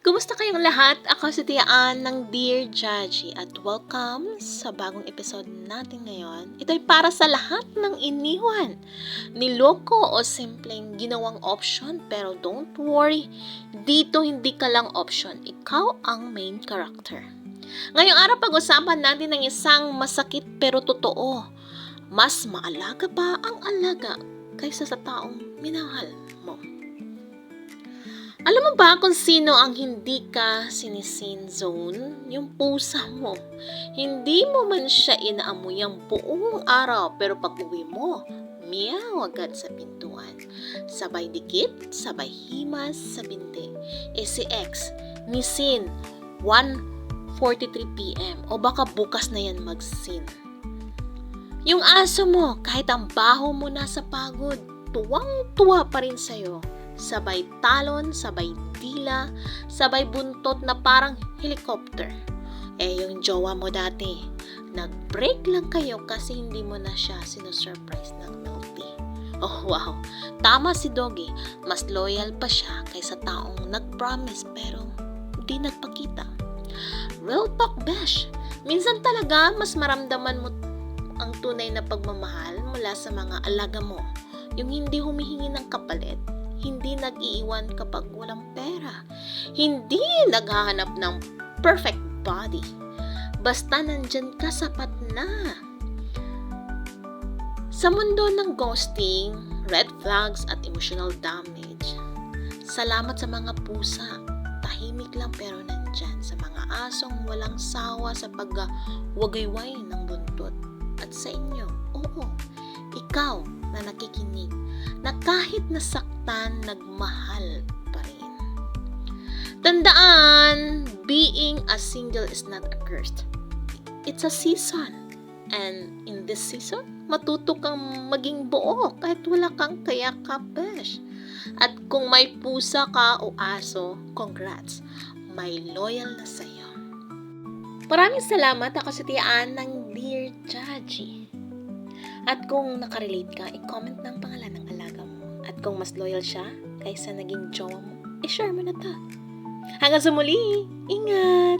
Kumusta kayong lahat? Ako si Tiaan ng Dear Jaji at welcome sa bagong episode natin ngayon. Ito ay para sa lahat ng iniwan, niloko o simpleng ginawang option, pero don't worry, dito hindi ka lang option, ikaw ang main character. Ngayong araw pag-usapan natin ng isang masakit pero totoo. Mas maalaga pa ang alaga kaysa sa taong minahal mo. Alam mo ba kung sino ang hindi ka sinisin zone? Yung pusa mo. Hindi mo man siya inaamoy ang buong araw, pero pag uwi mo, meow agad sa pintuan. Sabay dikit, sabay himas sa binti. Si X, ni Sin, 1:43 PM o baka bukas na yan mag-sin. Yung aso mo, kahit ang baho mo nasa pagod, tuwang-tuwa pa rin sa'yo. Sabay talon, sabay dila, sabay buntot na parang helicopter. Yung jowa mo dati, nag-break lang kayo kasi hindi mo na siya sinusurprise ng milk tea. Oh wow, tama si Doggy, mas loyal pa siya kaysa taong nag-promise pero di nagpakita. Real talk besh, minsan talaga mas maramdaman mo ang tunay na pagmamahal mula sa mga alaga mo. Yung hindi humihingi ng kapalit, hindi nag-iiwan kapag walang pera, hindi naghahanap ng perfect body. Basta nandyan ka, sapat na. Sa mundo ng ghosting, red flags at emotional damage, salamat sa mga pusa. Tahimik lang pero nandyan. Sa mga asong walang sawa sa pagwagayway ng buntot. At sa inyo, oo, ikaw na nakikinig, na kahit nasaktan, nagmahal pa rin. Tandaan, being a single is not a curse. It's a season. And in this season, matuto kang maging buo kahit wala kang kayakap, besh. At kung may pusa ka o aso, congrats, may loyal na sa'yo. Maraming salamat. Ako si Tiaan ng Dear Jaji. At kung nakarelate ka, i-comment ng pangalan ng alaga mo. At kung mas loyal siya kaysa naging jowa mo, i-share mo na to. Hanggang sa muli, ingat!